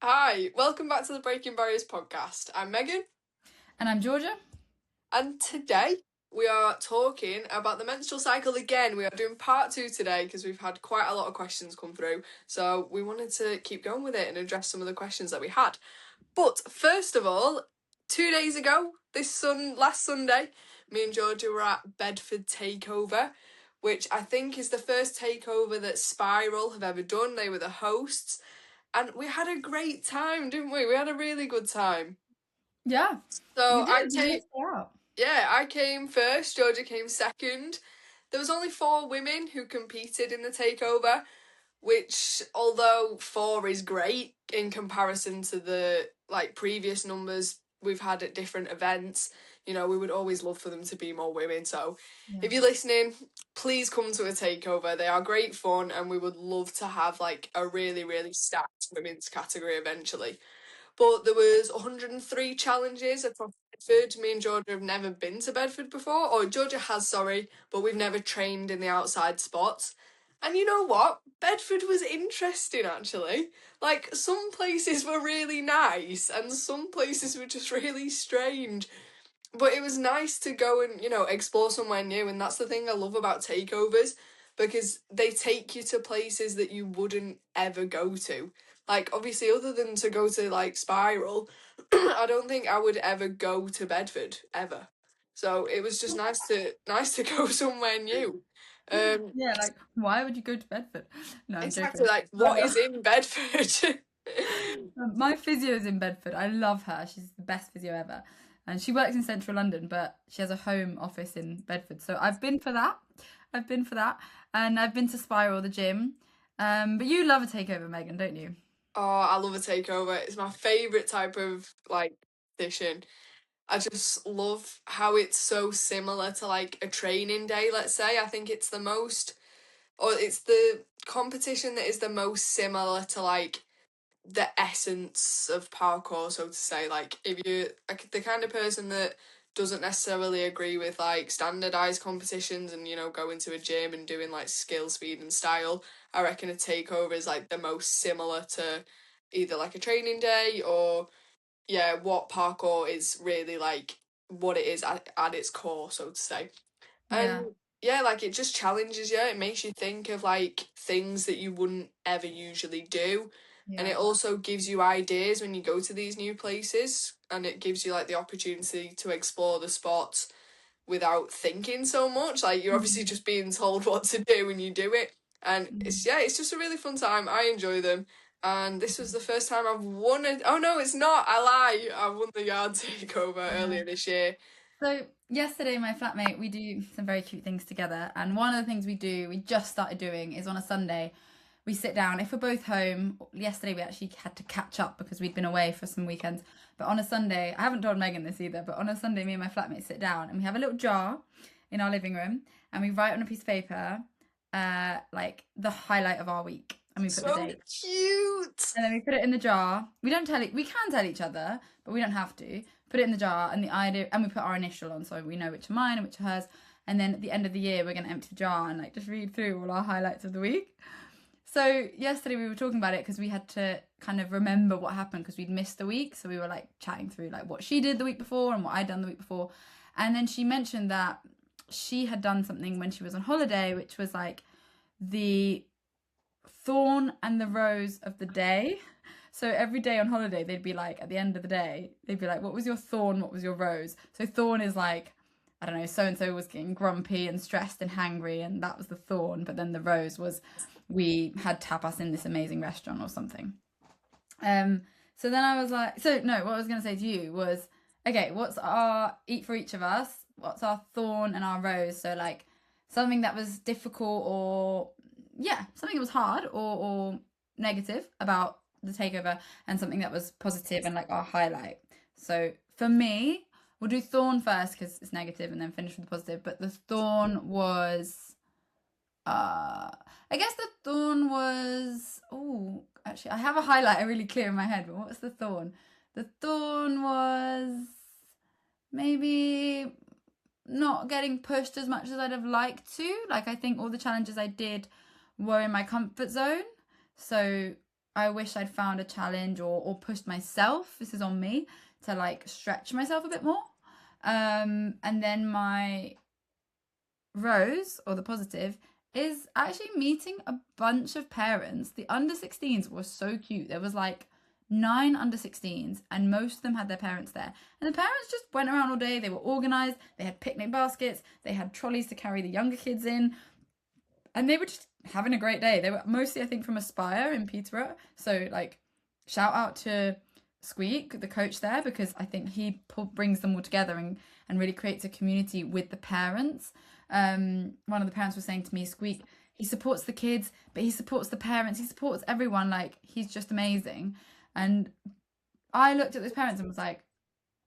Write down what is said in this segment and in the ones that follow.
Hi, welcome back to the Breaking Barriers podcast. I'm Megan, And I'm Georgia. and today we are talking about the menstrual cycle again. We are doing part two today because we've had quite a lot of questions come through, so we wanted to keep going with it and address some of the questions that we had. But first of all, 2 days ago, last Sunday, me and Georgia were at Bedford Takeover, which I think is the first takeover that Spiral have ever done. They were the hosts. And we had a great time, didn't we? We had a really good time. Yeah, we So did. We made it out. I came first, Georgia came second. There was only 4 women who competed in the takeover, which although 4 is great in comparison to the previous numbers we've had at different events, we would always love for them to be more women. So Yeah. if you're listening, please come to a takeover. They are great fun and we would love to have a really, really stacked women's category eventually. But there was 103 challenges across Bedford. Me and Georgia have never been to Bedford before, or Georgia has, sorry, but we've never trained in the outside spots. And you know what? Bedford was interesting actually. Some places were really nice and some places were just really strange. But it was nice to go and, explore somewhere new, and that's the thing I love about takeovers because they take you to places that you wouldn't ever go to. Obviously, other than to go to Spiral, I don't think I would ever go to Bedford ever. So it was just nice to go somewhere new. Um, Yeah, like, why would you go to Bedford? No, I'm exactly. joking. What is in Bedford? My physio's in Bedford. I love her. She's the best physio ever. And she works in central London, but she has a home office in Bedford. So I've been for that. I've been for that. And I've been to Spiral, the gym. But you love a takeover, Megan, don't you? Oh, I love a takeover. It's my favourite type of competition. I just love how it's so similar to a training day, let's say. I think it's it's the competition that is the most similar to the essence of parkour, so to say. If you're the kind of person that doesn't necessarily agree with standardized competitions and going to a gym and doing skill, speed, and style, I reckon a takeover is the most similar to either a training day or what parkour is really what it is at its core, so to say. Yeah. And it just challenges you. It makes you think of things that you wouldn't ever usually do. And it Yeah. also gives you ideas when you go to these new places, and it gives you the opportunity to explore the spots without thinking so much. You're obviously Mhm. just being told what to do when you do it. And Mhm. it's just a really fun time. I enjoy them. And this was the first time I've won it. Oh no, it's not. I lie. I won the yard takeover Yeah. earlier this year. So yesterday, my flatmate, we do some very cute things together, and one of the things we just started doing, is on a Sunday, we sit down. If we're both home, yesterday we actually had to catch up because we'd been away for some weekends. But on a Sunday, I haven't told Megan this either, but on a Sunday, me and my flatmate sit down and we have a little jar in our living room, and we write on a piece of paper, the highlight of our week, and we put the So date. cute. And then we put it in the jar. We don't tell it. We can tell each other, but we don't have to. Put it in the jar, and the idea, and we put our initial on, so we know which are mine and which are hers. And then at the end of the year, we're going to empty the jar and just read through all our highlights of the week. So yesterday we were talking about it because we had to kind of remember what happened because we'd missed the week. So we were chatting through what she did the week before and what I'd done the week before. And then she mentioned that she had done something when she was on holiday, which was the thorn and the rose of the day. So every day on holiday, they'd be at the end of the day, they'd be what was your thorn? What was your rose? So thorn is I don't know, so and so was getting grumpy and stressed and hangry, and that was the thorn. But then the rose was we had tapas in this amazing restaurant or something. So then I was so no, what I was going to say to you was, okay, what's our eat for each of us? What's our thorn and our rose? So something that was difficult or yeah, something that was hard or negative about the takeover, and something that was positive and our highlight. So for me, we'll do thorn first because it's negative, and then finish with the positive. But the thorn was, I guess the thorn was. Oh, actually, I have a highlighter really clear in my head. But what's the thorn? The thorn was maybe not getting pushed as much as I'd have liked to. I think all the challenges I did were in my comfort zone. So I wish I'd found a challenge or pushed myself. This is on me to like stretch myself a bit more. And then my rose or the positive is actually meeting a bunch of parents. The under 16s were so cute. There was like 9 under 16s and most of them had their parents there. And the parents just went around all day. They were organized. They had picnic baskets. They had trolleys to carry the younger kids in. And they were just having a great day. They were mostly, I think, from Aspire in Peterborough. So, like, shout out to Squeak, the coach there, because I think he brings them all together and really creates a community with the parents. One of the parents was saying to me, Squeak, he supports the kids, but he supports the parents. He supports everyone. Like, he's just amazing. And I looked at those parents and was like,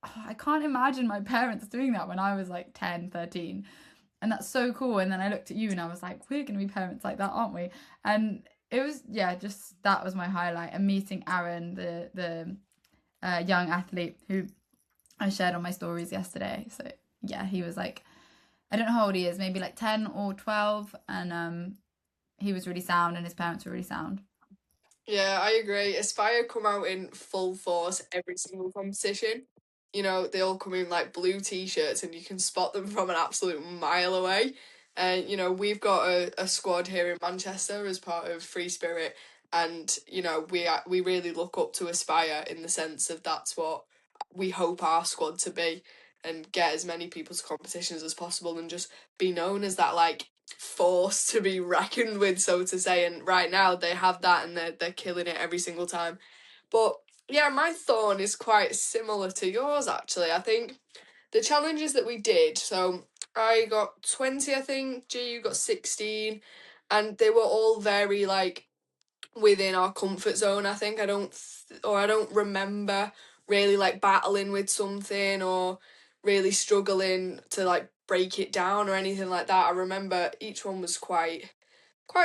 oh, I can't imagine my parents doing that when I was like 10, 13. And that's so cool. And then I looked at you and I was like, we're going to be parents like that, aren't we? And it was, yeah, just that was my highlight. And meeting Aaron, the young athlete who I shared on my stories yesterday. So yeah, he was like, I don't know how old he is, maybe like 10 or 12. And he was really sound and his parents were really sound. Yeah, I agree. Aspire come out in full force every single competition. You know, they all come in like blue t-shirts and you can spot them from an absolute mile away. And, you know, we've got a squad here in Manchester as part of Free Spirit, and, you know, we really look up to Aspire in the sense of that's what we hope our squad to be, and get as many people to competitions as possible and just be known as that like force to be reckoned with, so to say. And right now they have that, and they're killing it every single time. But yeah, my thorn is quite similar to yours actually. I think the challenges that we did. So I got 20, I think. G, you got 16, and they were all very like within our comfort zone. I think I don't remember really like battling with something or really struggling to like break it down or anything like that. I remember each one was quite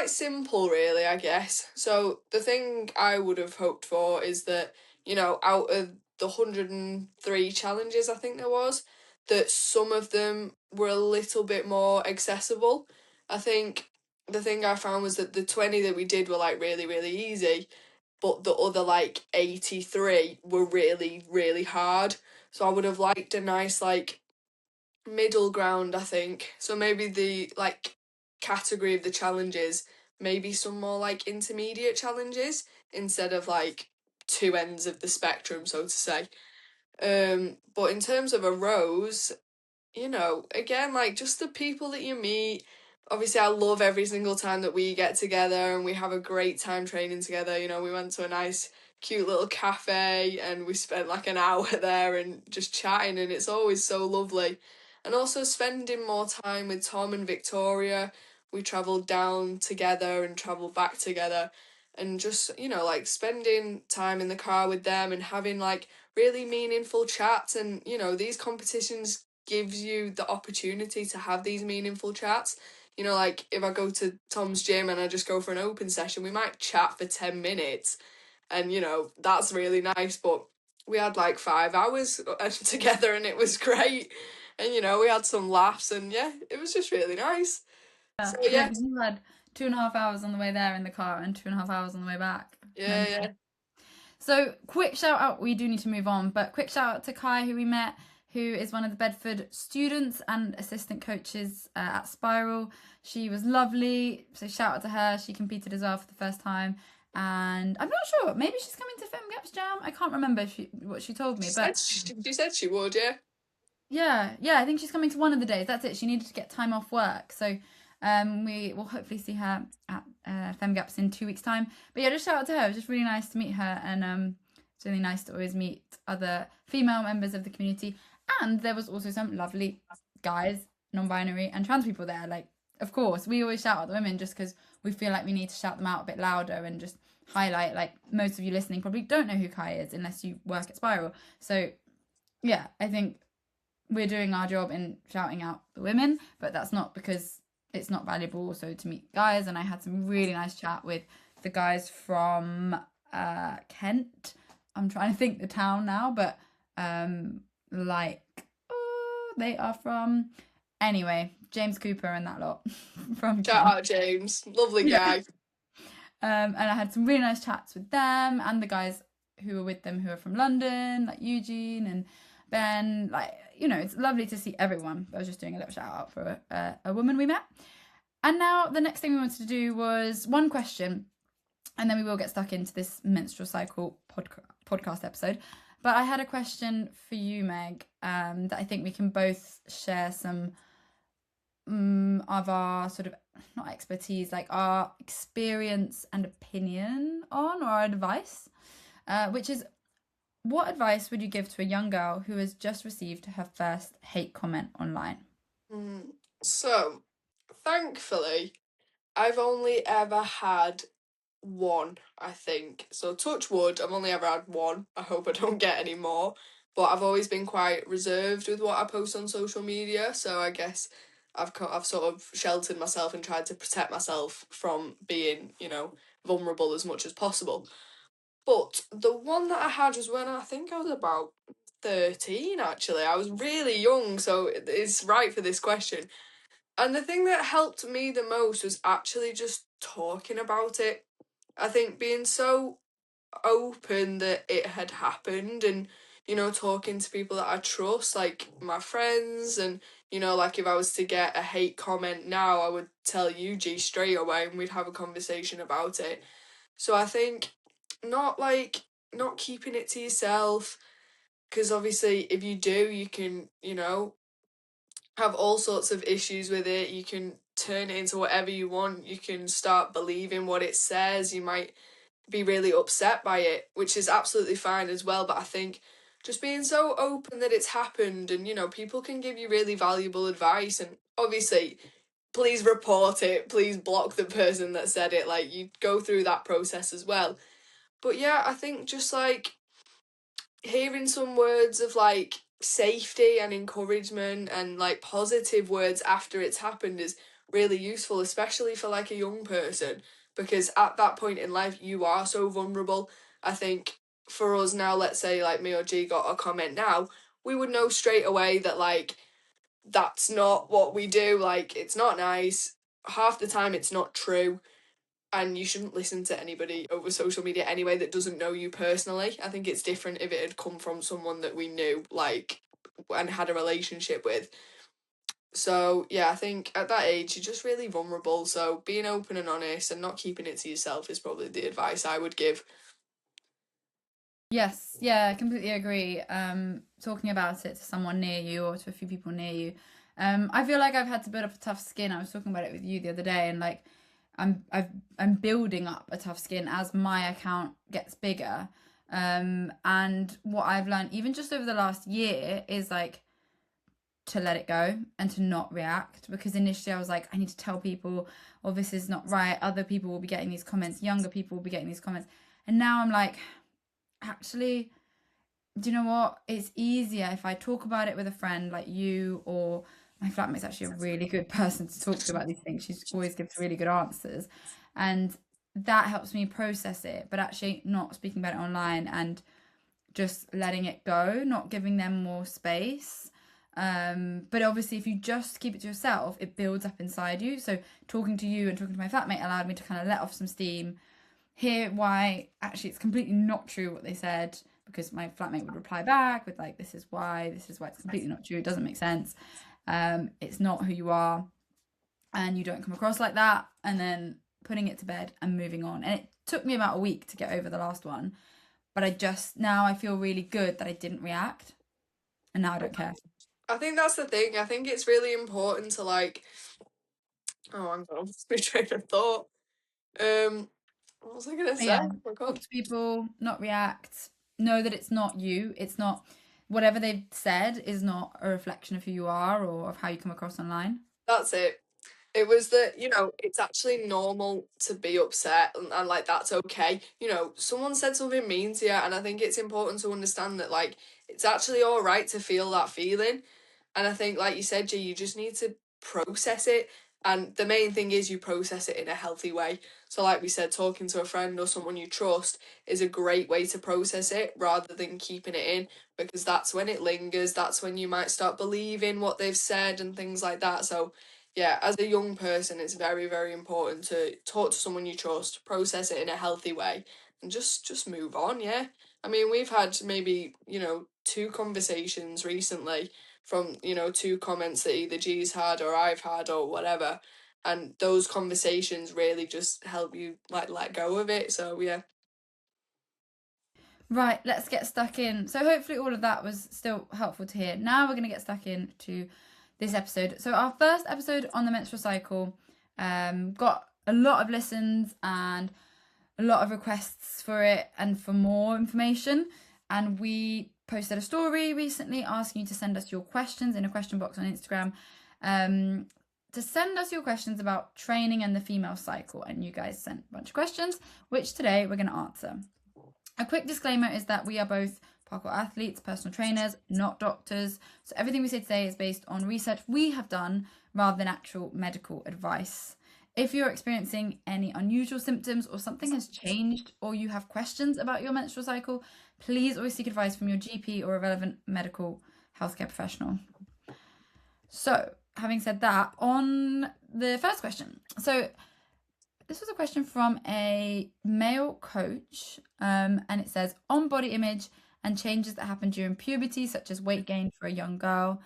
simple, really, I guess. So the thing I would have hoped for is that, you know, out of the 103 challenges I think there was, that some of them were a little bit more accessible. I think the thing I found was that the 20 that we did were like really, really easy, but the other like 83 were really, really hard. So I would have liked a nice like middle ground, I think. So maybe the like category of the challenges, maybe some more like intermediate challenges instead of like two ends of the spectrum, so to say. But in terms of a rose, you know, again, like just the people that you meet. Obviously, I love every single time that we get together and we have a great time training together. You know, we went to a nice, cute little cafe and we spent like an hour there and just chatting, and it's always so lovely. And also spending more time with Tom and Victoria. We travelled down together and travelled back together, and just, you know, like spending time in the car with them and having like really meaningful chats. And, you know, these competitions gives you the opportunity to have these meaningful chats. You know, like if I go to Tom's gym and I just go for an open session, we might chat for 10 minutes, and you know, that's really nice. But we had like 5 hours together and it was great. And you know, we had some laughs, and yeah, it was just really nice. Yeah, So yeah, yeah, because you had 2.5 hours on the way there in the car and 2.5 hours on the way back. yeah, yeah. Mental. So, quick shout out. We do need to move on, but quick shout out to Kai, who we met, who is one of the Bedford students and assistant coaches at Spiral. She was lovely. So, shout out to her. She competed as well for the first time. And I'm not sure. Maybe she's coming to FemGaps Jam. I can't remember what she told me, but She said she would, yeah. yeah, I think she's coming to one of the days. That's it. She needed to get time off work, so we will hopefully see her at FemGaps in 2 weeks' time. But yeah, just shout out to her. It was just really nice to meet her, and it's really nice to always meet other female members of the community. And there was also some lovely guys, non-binary and trans people there. Like, of course, we always shout out the women just because we feel like we need to shout them out a bit louder and just highlight. Like, most of you listening probably don't know who Kai is unless you work at Spiral. So yeah, I think we're doing our job in shouting out the women, but that's not because it's not valuable also to meet guys. And I had some really nice chat with the guys from Kent. I'm trying to think the town now, but like they are from, anyway, James Cooper and that lot from Shout Kent. out James, lovely Yeah. guy. And I had some really nice chats with them and the guys who were with them who are from London, like Eugene and Ben. Like, you know, it's lovely to see everyone. I was just doing a little shout out for a woman we met. And now the next thing we wanted to do was one question, and then we will get stuck into this menstrual cycle podcast episode. But I had a question for you, Meg, that I think we can both share some of our sort of, not expertise, like our experience and opinion on, or our advice, which is, what advice would you give to a young girl who has just received her first hate comment online? So, thankfully, I've only ever had one, I think. So touch wood, I've only ever had one. I hope I don't get any more. But I've always been quite reserved with what I post on social media, so I guess I've sort of sheltered myself and tried to protect myself from being, vulnerable as much as possible. But the one that I had was when I think I was about 13 actually. I was really young, so it's right for this question. And the thing that helped me the most was actually just talking about it. I think being so open that it had happened and, talking to people that I trust, like my friends, and, like if I was to get a hate comment now, I would tell you, G, straight away and we'd have a conversation about it. So I think not not keeping it to yourself, because obviously if you do, you can, have all sorts of issues with it. You can turn it into whatever you want. You can start believing what it says. You might be really upset by it, which is absolutely fine as well. But I think just being so open that it's happened, and people can give you really valuable advice. And obviously, please report it. Please block the person that said it. Like, you go through that process as well. But yeah, I think just like hearing some words of like safety and encouragement and like positive words after it's happened is really useful, especially for like a young person, because at that point in life you are so vulnerable. I think for us now, let's say like me or G got a comment now, we would know straight away that like that's not what we do, like it's not nice. Half the time it's not true, and you shouldn't listen to anybody over social media anyway that doesn't know you personally. I think it's different if it had come from someone that we knew, like, and had a relationship with. So, yeah, I think at that age, you're just really vulnerable. So, being open and honest and not keeping it to yourself is probably the advice I would give. Yes, yeah, I completely agree. Talking about it to someone near you or to a few people near you. I feel like I've had to build up a tough skin. I was talking about it with you the other day, and like I'm building up a tough skin as my account gets bigger. And what I've learned, even just over the last year, is like to let it go and to not react, because initially I was like, I need to tell people, oh, this is not right. Other people will be getting these comments, younger people will be getting these comments. And now I'm like, actually, do you know what? It's easier if I talk about it with a friend like you, or my flatmate's actually a really good person to talk to about these things. She always gives really good answers. And that helps me process it, but actually not speaking about it online and just letting it go, not giving them more space. But obviously, if you just keep it to yourself, it builds up inside you. So talking to you and talking to my flatmate allowed me to kind of let off some steam, hear why actually it's completely not true what they said, because my flatmate would reply back with like, this is why it's completely not true, it doesn't make sense, it's not who you are, and you don't come across like that, and then putting it to bed and moving on. And it took me about a week to get over the last one, but I feel really good that I didn't react, and now I don't care. I think that's the thing. I think it's really important to like. Oh, I'm going to my train of thought. Um, what was I gonna But say? yeah, Oh my talk god. to people, not react, know that it's not you, it's not, whatever they've said is not a reflection of who you are or of how you come across online. That's it. It was that, it's actually normal to be upset, and like that's okay. Someone said something mean to you, and I think it's important to understand that like it's actually all right to feel that feeling. And I think, like you said, G, you just need to process it. And the main thing is you process it in a healthy way. So, like we said, talking to a friend or someone you trust is a great way to process it rather than keeping it in, because that's when it lingers. That's when you might start believing what they've said and things like that. So, yeah, as a young person, it's very, very important to talk to someone you trust, process it in a healthy way, and just move on. Yeah, I mean, we've had maybe two conversations recently from two comments that either G's had or I've had or whatever, and those conversations really just help you like let go of it. So yeah. Right, let's get stuck in. So hopefully all of that was still helpful to hear. Now we're going to get stuck into this episode. So our first episode on the menstrual cycle got a lot of listens and a lot of requests for it and for more information. And we posted a story recently asking you to send us your questions in a question box on Instagram. To send us your questions about training and the female cycle. And you guys sent a bunch of questions, which today we're going to answer. A quick disclaimer is that we are both parkour athletes, personal trainers, not doctors. So everything we say today is based on research we have done rather than actual medical advice. If you're experiencing any unusual symptoms or something has changed or you have questions about your menstrual cycle, please always seek advice from your GP or a relevant medical healthcare professional. So, having said that, on the first question. So, this was a question from a male coach, and it says, on body image and changes that happen during puberty, such as weight gain for a young girl.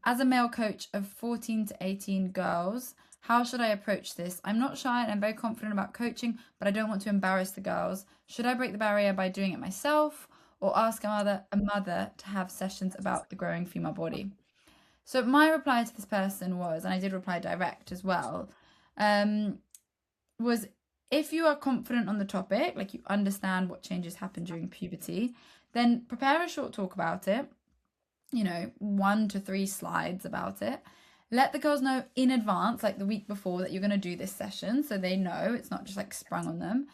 As a male coach of 14 to 18 girls, how should I approach this? I'm not shy and I'm very confident about coaching, but I don't want to embarrass the girls. Should I break the barrier by doing it myself or ask a mother to have sessions about the growing female body? So my reply to this person was, and I did reply direct as well, was if you are confident on the topic, like you understand what changes happen during puberty, then prepare a short talk about it, 1 to 3 slides about it. Let the girls know in advance, like the week before, that you're going to do this session so they know it's not just like sprung on them.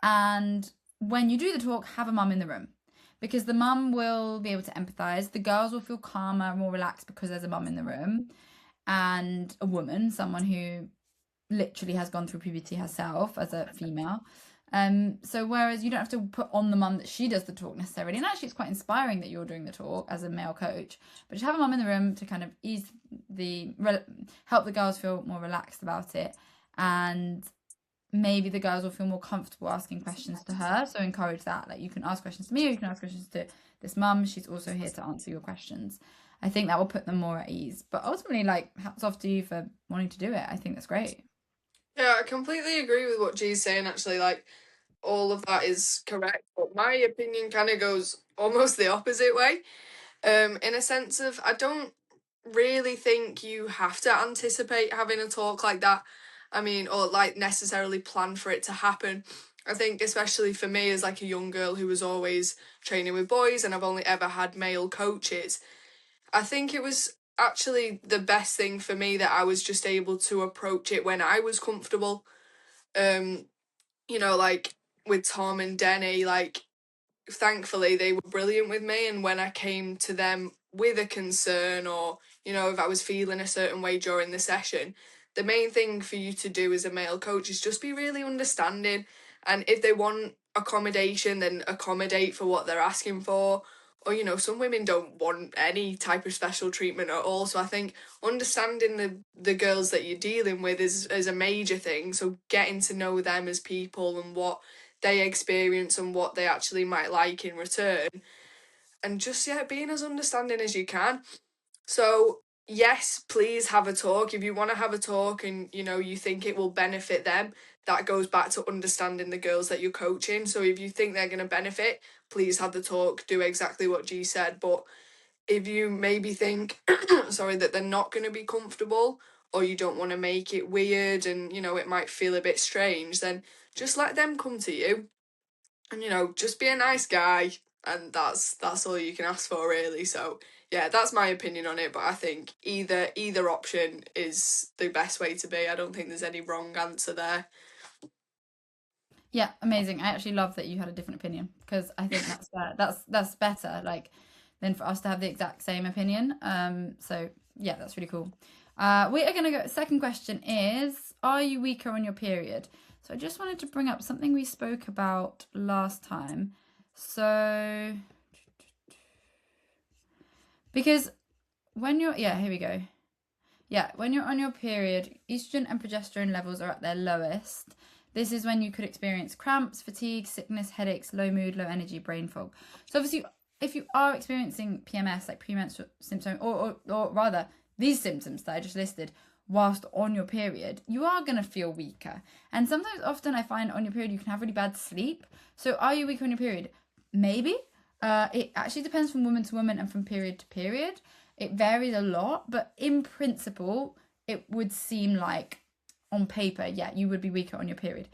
And when you do the talk, have a mum in the room because the mum will be able to empathize. The girls will feel calmer, more relaxed because there's a mum in the room and a woman, someone who literally has gone through puberty herself as a female. So whereas you don't have to put on the mum that she does the talk necessarily, and actually it's quite inspiring that you're doing the talk as a male coach, but just have a mum in the room to kind of help the girls feel more relaxed about it, and maybe the girls will feel more comfortable asking questions to her. So encourage that. Like you can ask questions to me or you can ask questions to this mum. She's also here to answer your questions. I think that will put them more at ease. But ultimately, like, hats off to you for wanting to do it. I think that's great. Yeah, I completely agree with what G's saying, actually. Like, all of that is correct, but my opinion kind of goes almost the opposite way. In a sense of, I don't really think you have to anticipate having a talk like that. I mean, or like necessarily plan for it to happen. I think, especially for me as like a young girl who was always training with boys and I've only ever had male coaches, I think it was actually the best thing for me that I was just able to approach it when I was comfortable. Um, like with Tom and Denny, like thankfully they were brilliant with me, and when I came to them with a concern or if I was feeling a certain way during the session, the main thing for you to do as a male coach is just be really understanding, and if they want accommodation, then accommodate for what they're asking for. Or some women don't want any type of special treatment at all, so I think understanding the girls that you're dealing with is a major thing. So getting to know them as people and what they experience and what they actually might like in return, and just being as understanding as you can. So yes, please have a talk if you want to have a talk, and you think it will benefit them. That goes back to understanding the girls that you're coaching. So if you think they're going to benefit, please have the talk, do exactly what G said. But if you maybe think sorry, that they're not going to be comfortable, or you don't want to make it weird and it might feel a bit strange, then just let them come to you, and just be a nice guy, and that's all you can ask for, really. So yeah, that's my opinion on it, but I think either option is the best way to be. I don't think there's any wrong answer there. Yeah, amazing. I actually love that you had a different opinion because I think that's better. Like than for us to have the exact same opinion. So yeah, that's really cool. We are gonna go. Second question is: are you weaker on your period? So I just wanted to bring up something we spoke about last time. So because when you're here we go. Yeah, when you're on your period, estrogen and progesterone levels are at their lowest. This is when you could experience cramps, fatigue, sickness, headaches, low mood, low energy, brain fog. So obviously, if you are experiencing PMS, like premenstrual symptom, or rather these symptoms that I just listed, whilst on your period, you are going to feel weaker. And sometimes, often, I find on your period, you can have really bad sleep. So are you weak on your period? Maybe. It actually depends from woman to woman and from period to period. It varies a lot, but in principle, it would seem like on paper, yeah, you would be weaker on your period.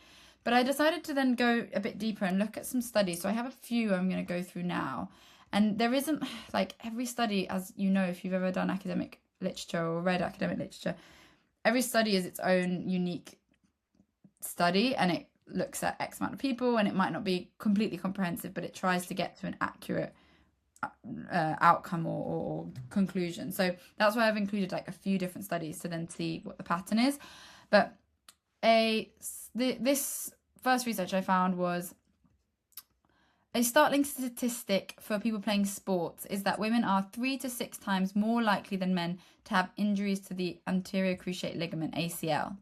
But I decided to then go a bit deeper and look at some studies. So I have a few I'm going to go through now. And there isn't, like, every study, as you know, if you've ever done academic literature or read academic literature, every study is its own unique study, and it looks at X amount of people, and it might not be completely comprehensive, but it tries to get to an accurate outcome or conclusion. So that's why I've included like a few different studies to then see what the pattern is. But this first research I found was a startling statistic for people playing sports is that women are 3 to 6 times more likely than men to have injuries to the anterior cruciate ligament, ACL.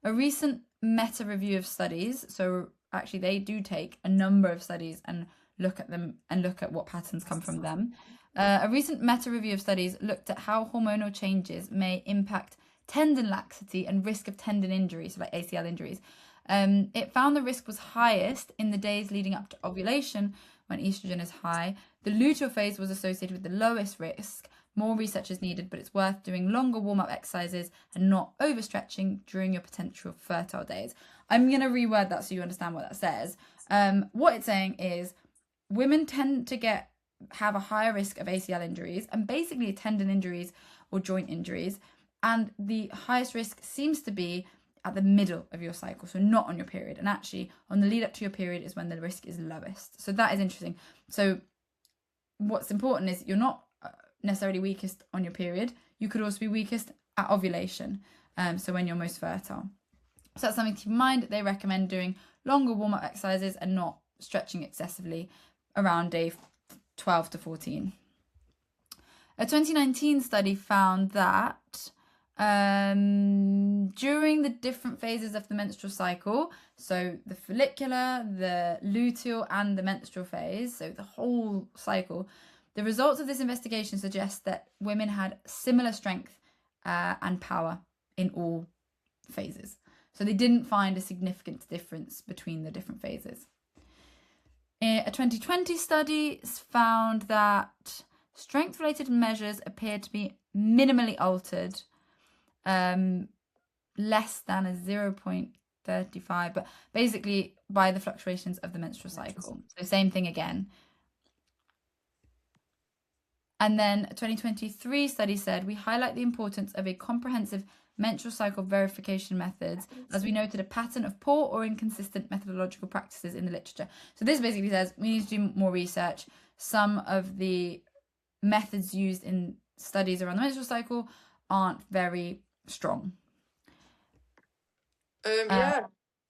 A recent meta review of studies, so actually they do take a number of studies and look at them and look at what patterns come from them. A recent meta review of studies looked at how hormonal changes may impact tendon laxity and risk of tendon injuries, so like ACL injuries. It found the risk was highest in the days leading up to ovulation when estrogen is high. The luteal phase was associated with the lowest risk. More research is needed, but it's worth doing longer warm-up exercises and not overstretching during your potential fertile days. I'm going to reword that so you understand what that says. What it's saying is women tend to have a higher risk of ACL injuries and basically tendon injuries or joint injuries, and the highest risk seems to be at the middle of your cycle, so not on your period. And actually, on the lead up to your period is when the risk is lowest. So that is interesting. So what's important is you're not necessarily weakest on your period. You could also be weakest at ovulation, so when you're most fertile. So that's something to keep in mind. They recommend doing longer warm-up exercises and not stretching excessively around day 12 to 14. A 2019 study found that during the different phases of the menstrual cycle, so the follicular, the luteal, and the menstrual phase, so the whole cycle, the results of this investigation suggest that women had similar strength and power in all phases. So they didn't find a significant difference between the different phases. A 2020 study found that strength-related measures appeared to be minimally altered, less than a 0.35, but basically by the fluctuations of the menstrual cycle. So same thing again. And then a 2023 study said, we highlight the importance of a comprehensive menstrual cycle verification methods, as we noted a pattern of poor or inconsistent methodological practices in the literature. So this basically says we need to do more research. Some of the methods used in studies around the menstrual cycle aren't very strong. Yeah.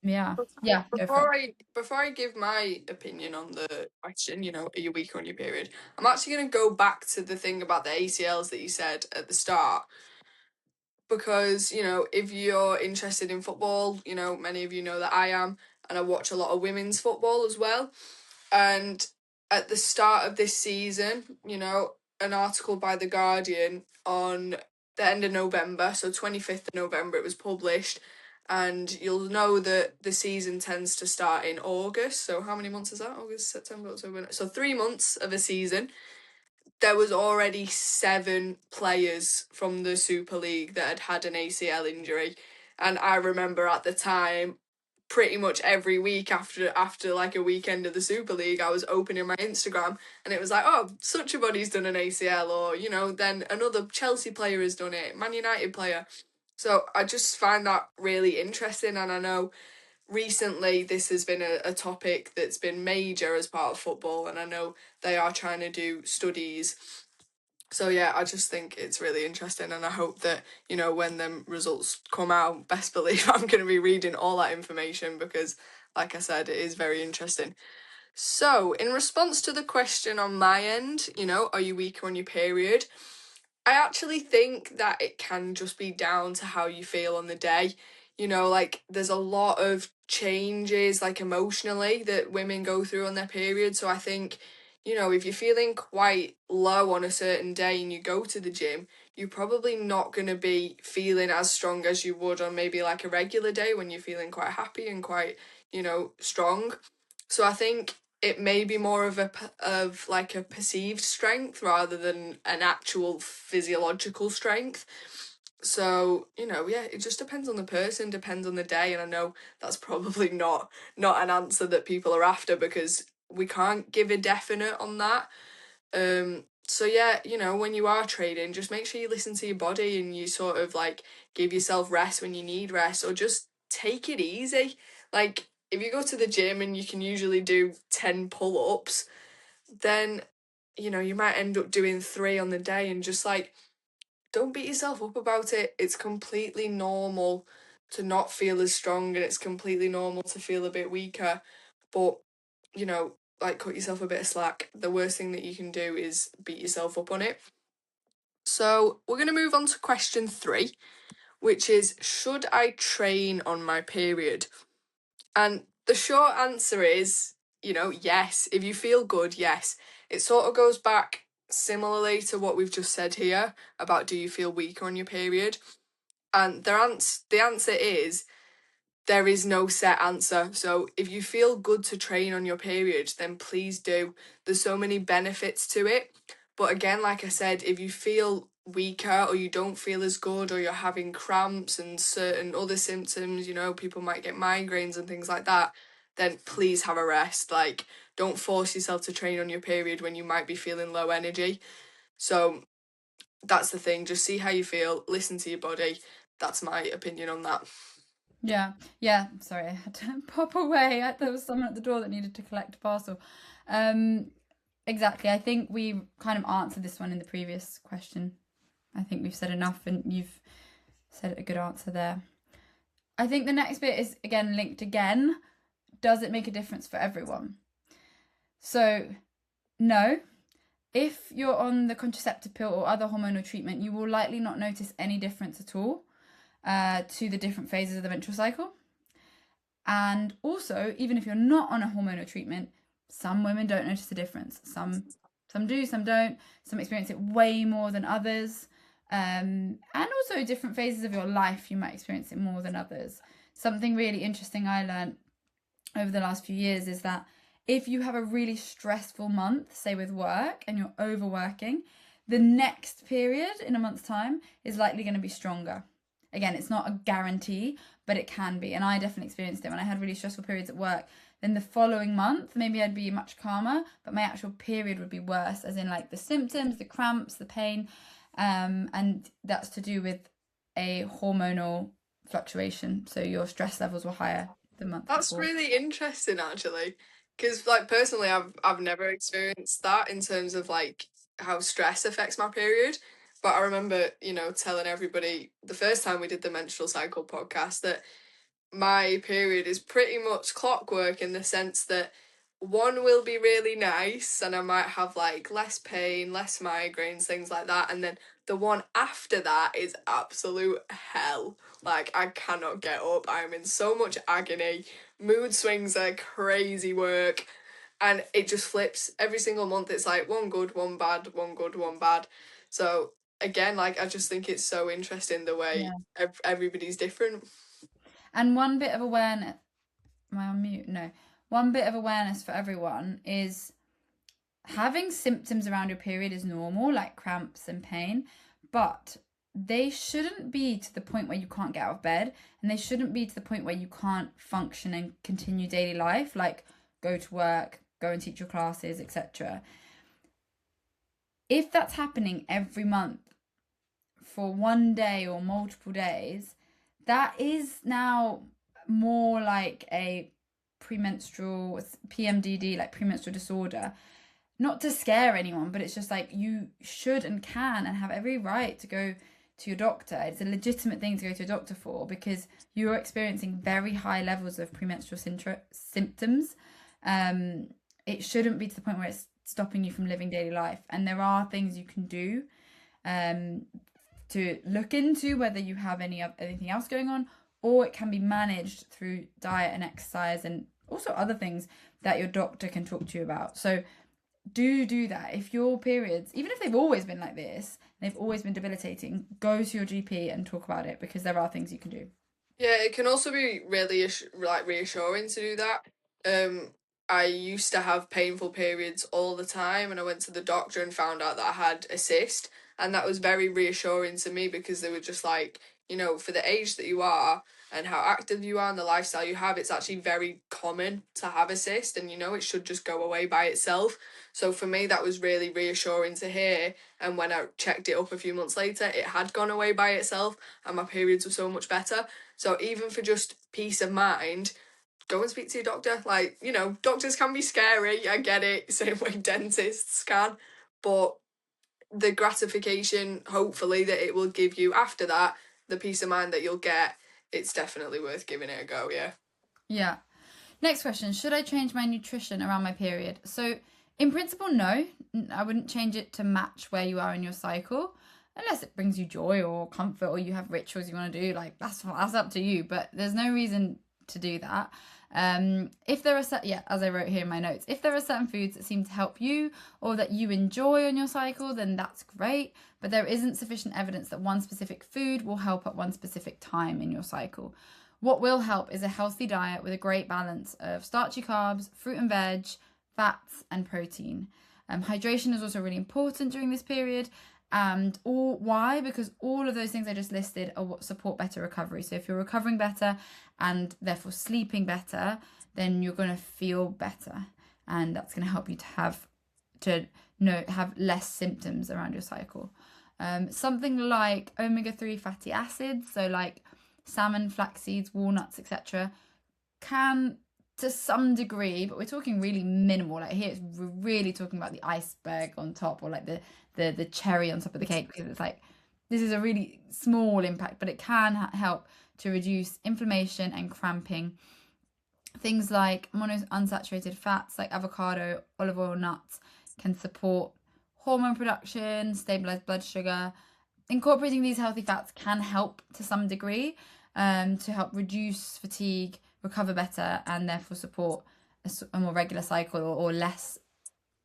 Yeah. Go for Before it. I give my opinion on the question, are you weak on your period? I'm actually going to go back to the thing about the ACLs that you said at the start, because if you're interested in football, many of you know that I am, and I watch a lot of women's football as well. And at the start of this season, an article by The Guardian on the end of November, so 25th of November, it was published. And you'll know that the season tends to start in August. So how many months is that? August, September, October. So 3 months of a season. There was already 7 players from the Super League that had an ACL injury. And I remember at the time, pretty much every week after like a weekend of the Super League, I was opening my Instagram and it was like, oh, such a body's done an ACL, or then another Chelsea player has done it, Man United player. So I just find that really interesting, and I know recently this has been a topic that's been major as part of football, and I know they are trying to do studies. So yeah, I just think it's really interesting, and I hope that, when them results come out, best believe I'm going to be reading all that information, because like I said, it is very interesting. So, in response to the question on my end, are you weak on your period? I actually think that it can just be down to how you feel on the day. You know, like there's a lot of changes, like emotionally, that women go through on their period. So I think, you know, if you're feeling quite low on a certain day and you go to the gym, you're probably not going to be feeling as strong as you would on maybe like a regular day when you're feeling quite happy and quite, you know, strong. So I think it may be more of of like a perceived strength rather than an actual physiological strength. So, you know, yeah, it just depends on the person, depends on the day, and I know that's probably not an answer that people are after because we can't give a definite on that. So yeah, you know, when you are trading, just make sure you listen to your body and you sort of like give yourself rest when you need rest, or just take it easy. Like if you go to the gym and you can usually do 10 pull-ups, then you know, you might end up doing 3 on the day, and just like don't beat yourself up about it. It's completely normal to not feel as strong, and it's completely normal to feel a bit weaker. But, you know, like cut yourself a bit of slack. The worst thing that you can do is beat yourself up on it. So, we're going to move on to question 3, which is, should I train on my period? And the short answer is, you know, yes. If you feel good, yes. It sort of goes back similarly to what we've just said here about do you feel weaker on your period? And the answer is there is no set answer. So if you feel good to train on your period, then please do. There's so many benefits to it. But again, like I said, if you feel weaker or you don't feel as good or you're having cramps and certain other symptoms, you know, people might get migraines and things like that, then please have a rest. Like, don't force yourself to train on your period when you might be feeling low energy. So that's the thing. Just see how you feel, listen to your body. That's my opinion on that. Yeah, yeah. Sorry, I had to pop away. There was someone at the door that needed to collect a parcel. Um, exactly. I think we kind of answered this one in the previous question. I think we've said enough, and you've said a good answer there. I think the next bit is again linked again. Does it make a difference for everyone? So, no. If you're on the contraceptive pill or other hormonal treatment, you will likely not notice any difference at all to the different phases of the menstrual cycle. And also, even if you're not on a hormonal treatment, some women don't notice a difference. Some do, some don't. Some experience it way more than others. And also, different phases of your life, you might experience it more than others. Something really interesting I learned over the last few years is that if you have a really stressful month, say with work, and you're overworking, the next period in a month's time is likely going to be stronger. Again, it's not a guarantee, but it can be. And I definitely experienced it when I had really stressful periods at work. Then the following month, maybe I'd be much calmer, but my actual period would be worse, as in like the symptoms, the cramps, the pain. And that's to do with a hormonal fluctuation. So your stress levels were higher the month That's before. really interesting, actually, because like personally, I've never experienced that in terms of like how stress affects my period. But I remember, you know, telling everybody the first time we did the menstrual cycle podcast that my period is pretty much clockwork in the sense that one will be really nice and I might have like less pain, less migraines, things like that, and then the one after that is absolute hell. Like I cannot get up. I'm in so much agony. Mood swings are crazy work. And it just flips every single month. It's like one good, one bad, one good, one bad. So again, like I just think it's so interesting the way Yeah. everybody's different. And one bit of awareness, am I on mute? No. One bit of awareness for everyone is having symptoms around your period is normal, like cramps and pain, but they shouldn't be to the point where you can't get out of bed, and they shouldn't be to the point where you can't function and continue daily life, like go to work, go and teach your classes, etc. If that's happening every month for one day or multiple days, that is now more like a premenstrual PMDD, like premenstrual disorder. Not to scare anyone, but it's just like you should and can and have every right to go to your doctor. It's a legitimate thing to go to a doctor for because you're experiencing very high levels of premenstrual symptoms. It shouldn't be to the point where it's stopping you from living daily life. And there are things you can do to look into whether you have anything else going on, or it can be managed through diet and exercise and also other things that your doctor can talk to you about. So do that. If your periods, even if they've always been like this, they've always been debilitating, go to your GP and talk about it, because there are things you can do. Yeah, it can also be really like reassuring to do that. Um, I used to have painful periods all the time, and I went to the doctor and found out that I had a cyst, and that was very reassuring to me because they were just like, for the age that you are and how active you are and the lifestyle you have, it's actually very common to have a cyst, and it should just go away by itself. So for me, that was really reassuring to hear. And when I checked it up a few months later, it had gone away by itself, and my periods were so much better. So even for just peace of mind, go and speak to your doctor. Like, doctors can be scary. I get it. Same way dentists can. But the gratification, hopefully, that it will give you after that, the peace of mind that you'll get, it's definitely worth giving it a go, yeah. Yeah. Next question. Should I change my nutrition around my period? So, in principle, no. I wouldn't change it to match where you are in your cycle, unless it brings you joy or comfort, or you have rituals you want to do. Like, that's up to you, but there's no reason to do that. If there are as I wrote here in my notes, if there are certain foods that seem to help you or that you enjoy on your cycle, then that's great. But there isn't sufficient evidence that one specific food will help at one specific time in your cycle. What will help is a healthy diet with a great balance of starchy carbs, fruit and veg, fats, and protein. Hydration is also really important during this period. And why? Because all of those things I just listed are what support better recovery. So if you're recovering better and therefore sleeping better, then you're going to feel better, and that's going to help you have less symptoms around your cycle. Something like omega-3 fatty acids, so like salmon, flax seeds, walnuts, etc., can to some degree, but we're talking really minimal. Like here, we're really talking about the iceberg on top, or like the cherry on top of the cake, because it's like this is a really small impact, but it can help to reduce inflammation and cramping. Things like monounsaturated fats like avocado, olive oil, nuts can support hormone production, stabilize blood sugar. Incorporating these healthy fats can help to some degree, to help reduce fatigue, recover better, and therefore support a more regular cycle, or less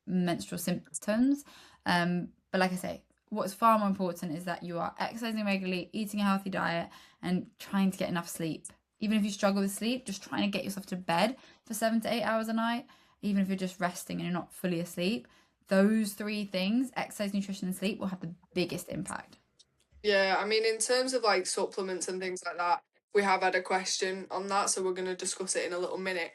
menstrual symptoms. But like I say, what's far more important is that you are exercising regularly, eating a healthy diet, and trying to get enough sleep. Even if you struggle with sleep, just trying to get yourself to bed for 7 to 8 hours a night, even if you're just resting and you're not fully asleep. Those three things, exercise, nutrition, and sleep, will have the biggest impact. Yeah, I mean, in terms of like supplements and things like that, we have had a question on that, so we're going to discuss it in a little minute.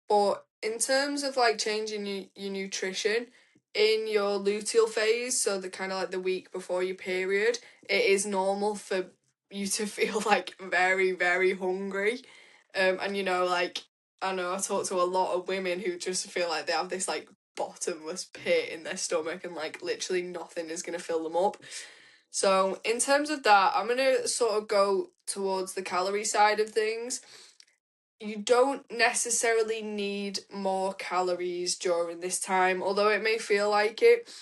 But in terms of like changing your nutrition in your luteal phase, so the kind of like the week before your period, it is normal for you to feel like very, very hungry. And like, I know I talk to a lot of women who just feel like they have this like bottomless pit in their stomach, and like literally nothing is going to fill them up. So, in terms of that, I'm going to sort of go towards the calorie side of things. You don't necessarily need more calories during this time, although it may feel like it.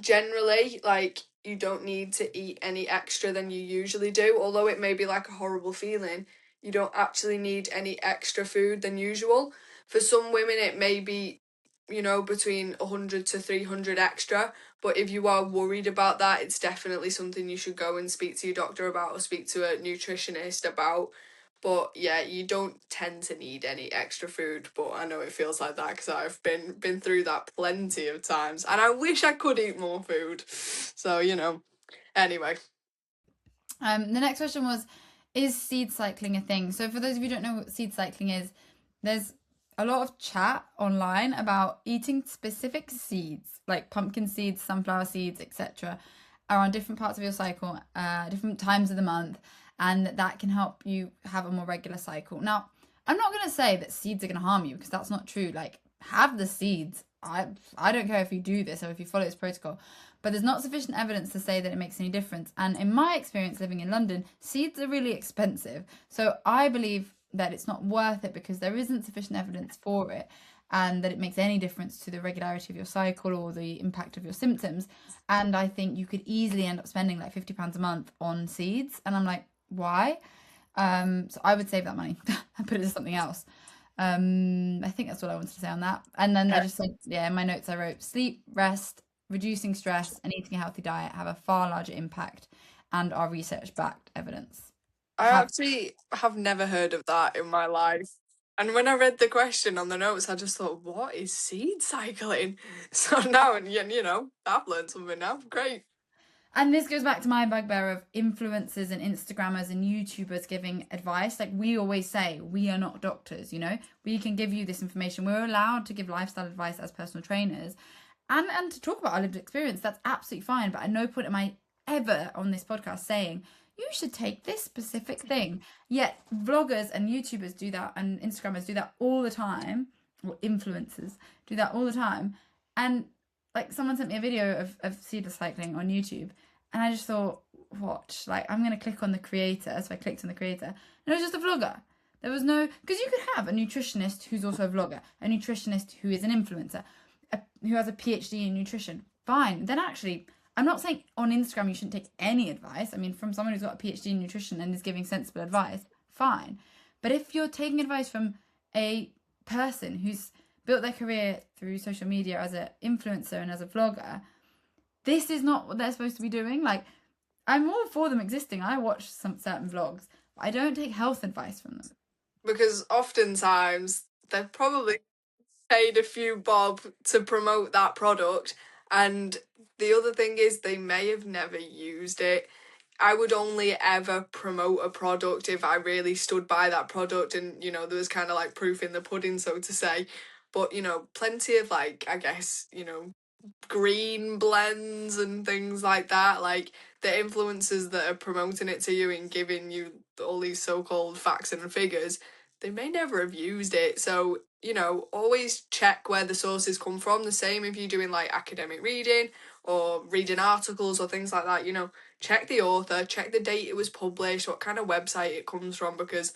Generally, like, you don't need to eat any extra than you usually do, although it may be like a horrible feeling. You don't actually need any extra food than usual. For some women, it may be, between 100 to 300 extra, but if you are worried about that, it's definitely something you should go and speak to your doctor about, or speak to a nutritionist about. But yeah, you don't tend to need any extra food, but I know it feels like that because I've been through that plenty of times, and I wish I could eat more food. So, anyway. The next question was, is seed cycling a thing? So for those of you who don't know what seed cycling is, there's a lot of chat online about eating specific seeds, like pumpkin seeds, sunflower seeds, etc., around different parts of your cycle, different times of the month, and that can help you have a more regular cycle. Now, I'm not going to say that seeds are going to harm you, because that's not true. Like, have the seeds. I don't care if you do this or if you follow this protocol, but there's not sufficient evidence to say that it makes any difference. And in my experience living in London, seeds are really expensive. So I believe that it's not worth it because there isn't sufficient evidence for it. and that it makes any difference to the regularity of your cycle or the impact of your symptoms. And I think you could easily end up spending like £50 a month on seeds. And I'm like, why? So I would save that money and put it into something else. I think that's all I wanted to say on that. And then I just said, yeah, in my notes I wrote sleep, rest, reducing stress, and eating a healthy diet have a far larger impact and are research backed evidence. I Have actually have never heard of that in my life. And when I read the question on the notes, I just thought, what is seed cycling? So now, and you know, I've learned something now. Great. And this goes back to my bugbear of influencers and Instagrammers and YouTubers giving advice. Like we always say, we are not doctors, you know? We can give you this information. We're allowed to give lifestyle advice as personal trainers and to talk about our lived experience. That's absolutely fine. But at no point am I ever on this podcast saying, you should take this specific thing. Yet vloggers and YouTubers do that and Instagrammers do that all the time. Or influencers do that all the time. And like someone sent me a video of seedless cycling on YouTube, and I just thought, what? Like, I'm going to click on the creator. So I clicked on the creator, and it was just a vlogger. There was no, because you could have a nutritionist who's also a vlogger, a nutritionist who is an influencer, who has a PhD in nutrition. Fine. Then actually, I'm not saying on Instagram you shouldn't take any advice. I mean, from someone who's got a PhD in nutrition and is giving sensible advice, fine. But if you're taking advice from a person who's built their career through social media as an influencer and as a vlogger, this is not what they're supposed to be doing. Like, I'm all for them existing. I watch some certain vlogs, but I don't take health advice from them. Because oftentimes they've probably paid a few bob to promote that product, and the other thing is they may have never used it. I would only ever promote a product if I really stood by that product and, you know, there was kind of like proof in the pudding, so to say. But, you know, plenty of like, I guess, you know, green blends and things like that, like the influencers that are promoting it to you and giving you all these so-called facts and figures, they may never have used it. So, you know, always check where the sources come from. The same if you're doing like academic reading or reading articles or things like that, you know, check the author, check the date it was published, what kind of website it comes from, because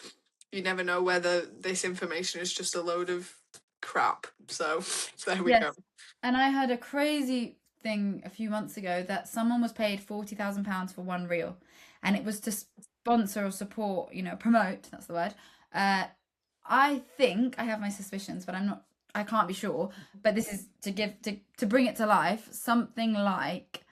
you never know whether this information is just a load of crap. So there we go. Yes. And I heard a crazy thing a few months ago that someone was paid £40,000 for one reel, and it was to sponsor or support, you know, promote, that's the word. I think I have my suspicions, but I can't be sure. But this is to to bring it to life, something like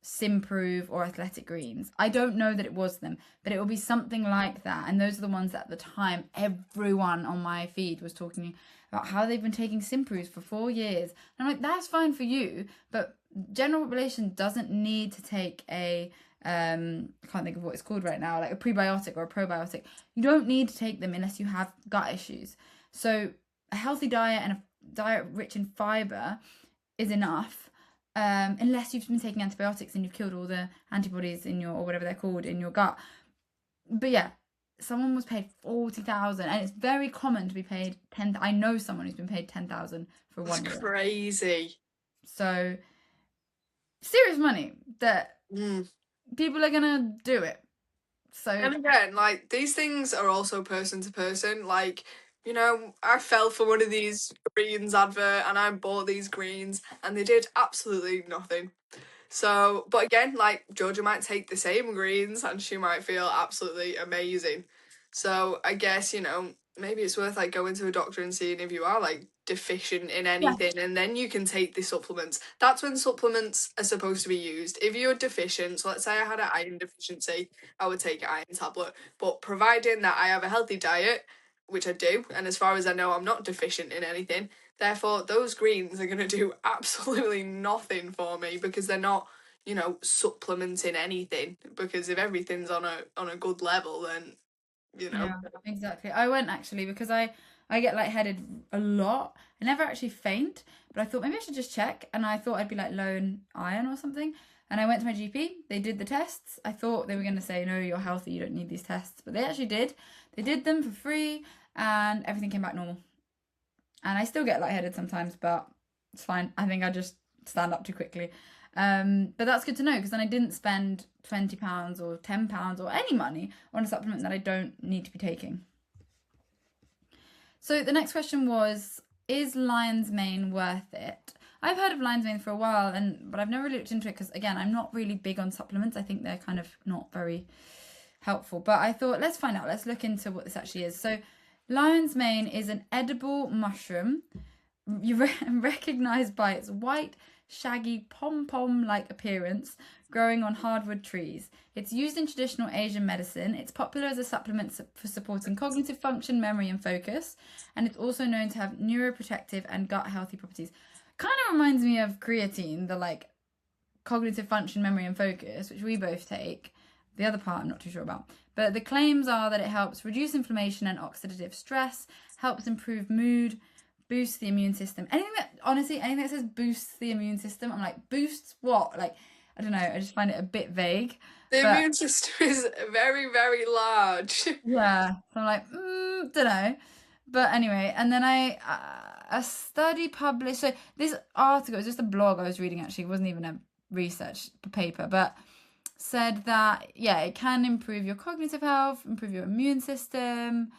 Simprove or Athletic Greens. I don't know that it was them, but it will be something like that. And those are the ones that at the time everyone on my feed was talking about how they've been taking Simproves for 4 years. And I'm like, that's fine for you, but general population doesn't need to take a I can't think of what it's called right now, like a prebiotic or a probiotic. You don't need to take them unless you have gut issues. So a healthy diet and a diet rich in fiber is enough, unless you've been taking antibiotics and you've killed all the antibodies in your, or whatever they're called, in your gut. But yeah, someone was paid 40,000, and it's very common to be paid 10. I know someone who's been paid 10,000 for That's 1 year. crazy. So serious money that Mm. people are gonna do it. So And again, like these things are also person to person. Like, you know, I fell for one of these greens advert and I bought these greens and they did absolutely nothing. So, but again, like Georgia might take the same greens and she might feel absolutely amazing. So I guess, you know, maybe it's worth like going to a doctor and seeing if you are like deficient in yeah, anything and then you can take the supplements. That's when supplements are supposed to be used. If you're deficient, so let's say I had an iron deficiency, I would take an iron tablet. But providing that I have a healthy diet, which I do, and as far as I know I'm not deficient in anything, therefore those greens are going to do absolutely nothing for me because they're not, you know, supplementing anything. Because if everything's on a good level, then, you know. yeah, exactly. I went actually because I get lightheaded a lot. I never actually faint, but I thought maybe I should just check, and I thought I'd be like low in iron or something. And I went to my GP. They did the tests. I thought they were going to say, no, you're healthy, you don't need these tests, but they actually did. They did them for free, and everything came back normal. And I still get lightheaded sometimes, but it's fine. I think I just stand up too quickly. But that's good to know, because then I didn't spend £20 or £10 or any money on a supplement that I don't need to be taking. So the next question was, is lion's mane worth it? I've heard of lion's mane for a while, but I've never really looked into it because, again, I'm not really big on supplements. I think they're kind of not very helpful. But I thought, let's find out. Let's look into what this actually is. So, lion's mane is an edible mushroom. You recognize by its white, shaggy, pom pom like appearance growing on hardwood trees. It's used in traditional Asian medicine. It's popular as a supplement for supporting cognitive function, memory, and focus. And it's also known to have neuroprotective and gut healthy properties. Kind of reminds me of creatine, the like cognitive function, memory, and focus, which we both take. The other part I'm not too sure about. But the claims are that it helps reduce inflammation and oxidative stress, helps improve mood, boosts the immune system. Anything that says boosts the immune system, I'm like, boosts what? Like, I don't know. I just find it a bit vague. The But immune system is very, very large. yeah, so I'm like, don't know. But anyway, and then a study published. So this article was just a blog I was reading. Actually, it wasn't even a research paper, but said that yeah, it can improve your cognitive health, improve your immune system.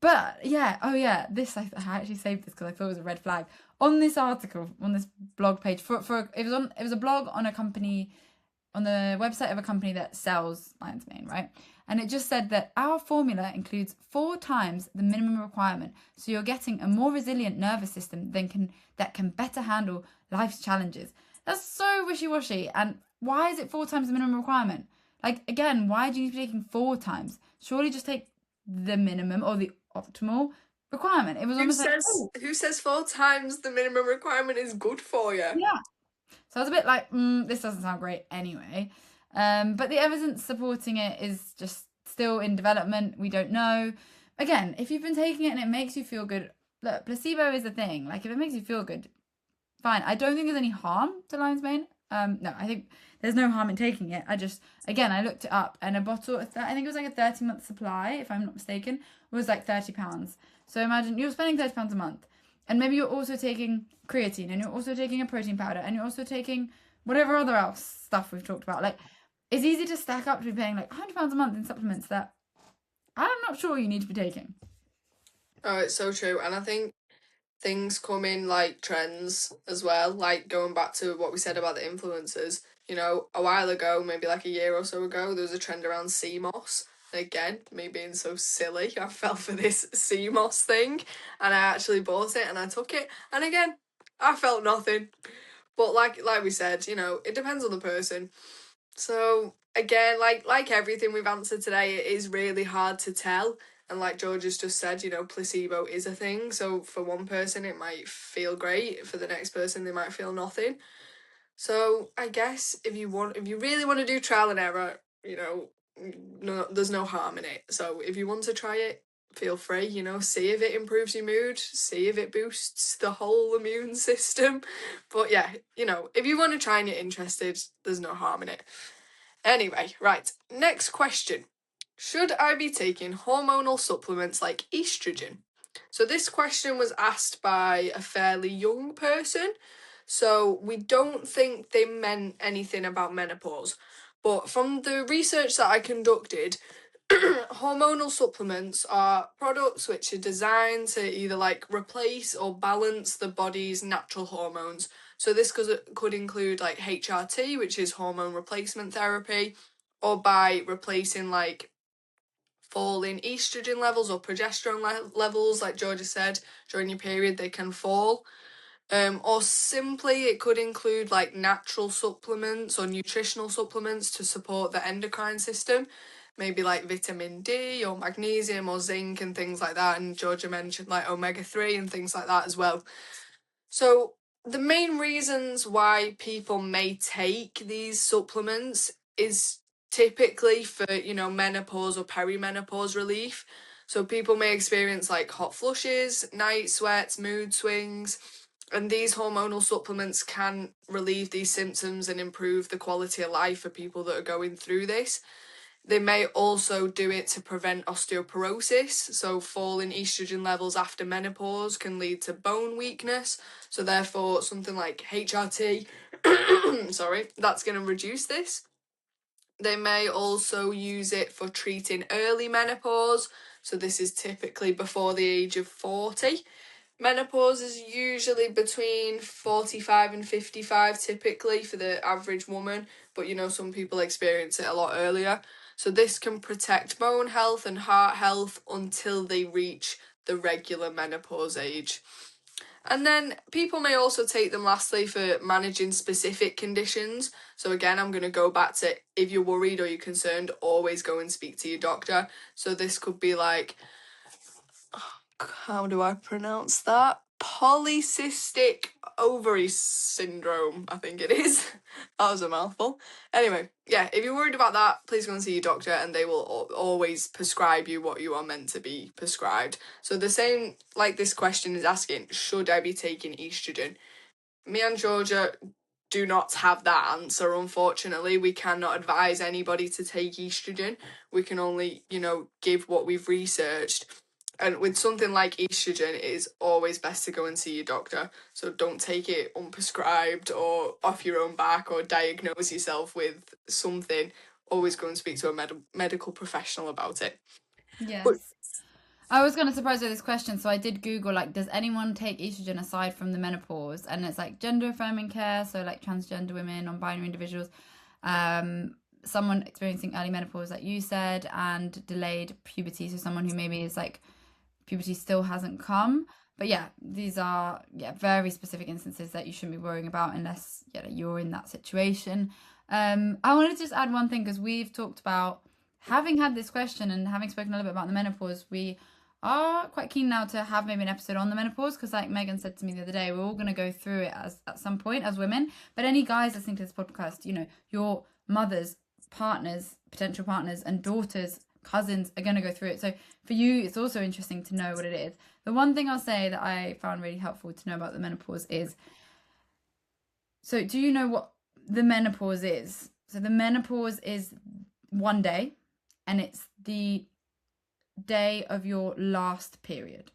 But yeah, oh yeah, this I actually saved this because I thought it was a red flag on this article on this blog page for it was a blog on a company on the website of a company that sells lion's mane, right? And it just said that our formula includes 4 times the minimum requirement, so you're getting a more resilient nervous system that can better handle life's challenges. That's so wishy-washy. And why is it 4 times the minimum requirement? Like, again, why do you need to be taking 4 times? Surely just take the minimum or the optimal requirement. It was almost like, oh, Who says 4 times the minimum requirement is good for you? yeah. So I was a bit like, this doesn't sound great anyway. But the evidence supporting it is just still in development. We don't know. Again, if you've been taking it and it makes you feel good, look, placebo is the thing. Like, if it makes you feel good, fine. I don't think there's any harm to lion's mane. No, I think there's no harm in taking it. I looked it up, and a bottle, I think it was like a 30-month supply, if I'm not mistaken, was like £30. So imagine you're spending £30 a month. And maybe you're also taking creatine, and you're also taking a protein powder, and you're also taking whatever other else stuff we've talked about. Like, it's easy to stack up to be paying like £100 a month in supplements that I'm not sure you need to be taking. Oh, it's so true. And I think things come in like trends as well. Like going back to what we said about the influencers, a while ago, maybe like a year or so ago, there was a trend around sea moss. Again, me being so silly, I fell for this sea moss thing, and I actually bought it and I took it, and again, I felt nothing. But like we said, it depends on the person. So again, like everything we've answered today, it is really hard to tell. And like George has just said, placebo is a thing. So for one person, it might feel great. For the next person, they might feel nothing. So I guess if you really want to do trial and error, no, there's no harm in it. So if you want to try it, feel free. See if it improves your mood, see if it boosts the whole immune system. But yeah, if you want to try and you're interested, there's no harm in it. Anyway, right, next question. Should I be taking hormonal supplements like estrogen? So this question was asked by a fairly young person, so we don't think they meant anything about menopause. But from the research that I conducted, hormonal supplements are products which are designed to either like replace or balance the body's natural hormones. So this could include like HRT, which is hormone replacement therapy, or by replacing like falling estrogen levels or progesterone levels, like Georgia said, during your period they can fall. Or simply it could include like natural supplements or nutritional supplements to support the endocrine system, maybe like vitamin D or magnesium or zinc and things like that. And Georgia mentioned like omega-3 and things like that as well. So the main reasons why people may take these supplements is typically for, menopause or perimenopause relief. So people may experience like hot flushes, night sweats, mood swings, and these hormonal supplements can relieve these symptoms and improve the quality of life for people that are going through this. They may also do it to prevent osteoporosis, so falling estrogen levels after menopause can lead to bone weakness, so therefore something like HRT, that's going to reduce this. They may also use it for treating early menopause, so this is typically before the age of 40. Menopause is usually between 45 and 55 typically for the average woman, but some people experience it a lot earlier. So this can protect bone health and heart health until they reach the regular menopause age. And then people may also take them lastly for managing specific conditions. So again, I'm going to go back to, if you're worried or you're concerned, always go and speak to your doctor. So this could be like, how do I pronounce that? Polycystic ovary syndrome, I think it is. That was a mouthful. Anyway, yeah, if you're worried about that, please go and see your doctor and they will always prescribe you what you are meant to be prescribed. So the same, like this question is asking, should I be taking estrogen? Me and Georgia do not have that answer, unfortunately. We cannot advise anybody to take estrogen. We can only, give what we've researched. And with something like estrogen, it is always best to go and see your doctor. So don't take it unprescribed or off your own back or diagnose yourself with something. Always go and speak to a medical professional about it. But Yes. I was going to surprise with this question, so I did Google, like, does anyone take estrogen aside from the menopause? And it's like gender affirming care, so like transgender women, non binary individuals, um, someone experiencing early menopause, like you said, and delayed puberty, so someone who maybe is like puberty still hasn't come. But yeah, these are very specific instances that you shouldn't be worrying about unless you're in that situation. I wanted to just add one thing because we've talked about having had this question and having spoken a little bit about the menopause. We are quite keen now to have maybe an episode on the menopause because, like Megan said to me the other day, we're all going to go through it as at some point as women. But any guys listening to this podcast, your mothers, partners, potential partners, and daughters, cousins are going to go through it. So for you, it's also interesting to know what it is. The one thing I'll say that I found really helpful to know about the menopause is, so do you know what the menopause is? So the menopause is one day, and it's the day of your last period.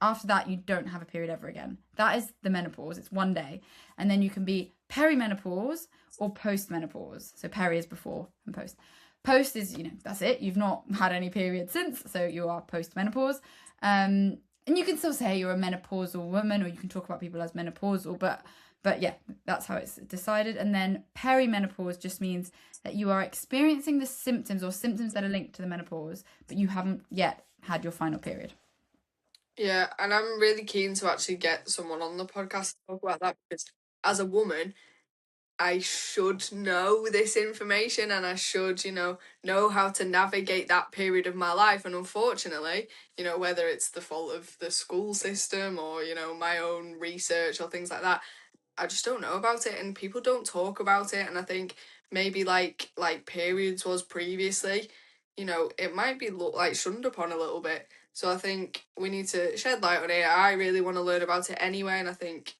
After that, you don't have a period ever again. That is the menopause. It's one day. And then you can be perimenopause or postmenopause. So peri is before and post. Post is, that's it. You've not had any period since, so you are postmenopause. And you can still say you're a menopausal woman, or you can talk about people as menopausal, but yeah, that's how it's decided. And then perimenopause just means that you are experiencing the symptoms or symptoms that are linked to the menopause, but you haven't yet had your final period. yeah, and I'm really keen to actually get someone on the podcast to talk about that because as a woman, I should know this information and I should, know how to navigate that period of my life. And unfortunately, whether it's the fault of the school system or, my own research or things like that, I just don't know about it and people don't talk about it. And I think maybe like periods was previously, it might be like shunned upon a little bit. So I think we need to shed light on it. I really want to learn about it anyway, and I think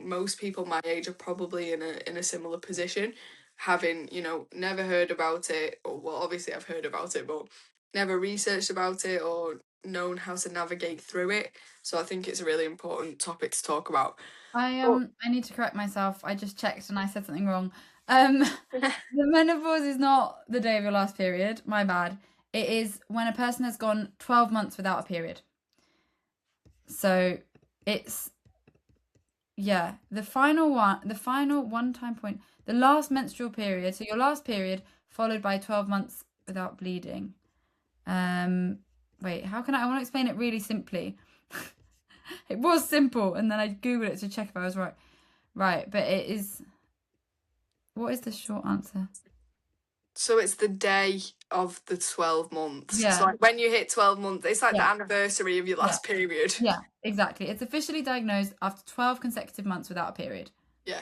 most people my age are probably in a similar position, having never heard about it, or well, obviously I've heard about it, but never researched about it or known how to navigate through it. So I think it's a really important topic to talk about. I need to correct myself. I just checked and I said something wrong. The menopause is not the day of your last period. My bad. It is when a person has gone 12 months without a period. So it's the final one time point, the last menstrual period. So your last period followed by 12 months without bleeding. Wait, how can I want to explain it really simply. It was simple, and then I googled it to check if I was right. Right, but it is. What is the short answer? So it's the day of the 12 months. Yeah. So like when you hit 12 months, it's like the Yeah. anniversary of your last period. Yeah, exactly. It's officially diagnosed after 12 consecutive months without a period. Yeah.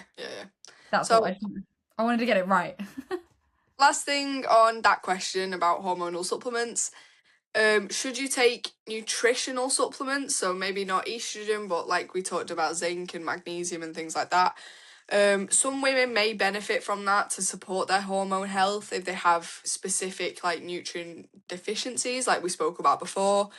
That's So what I wanted to get it right. last thing on that question about hormonal supplements. Should you take nutritional supplements? So maybe not estrogen, but like we talked about zinc and magnesium and things like that. Some women may benefit from that to support their hormone health if they have specific like nutrient deficiencies, like we spoke about before.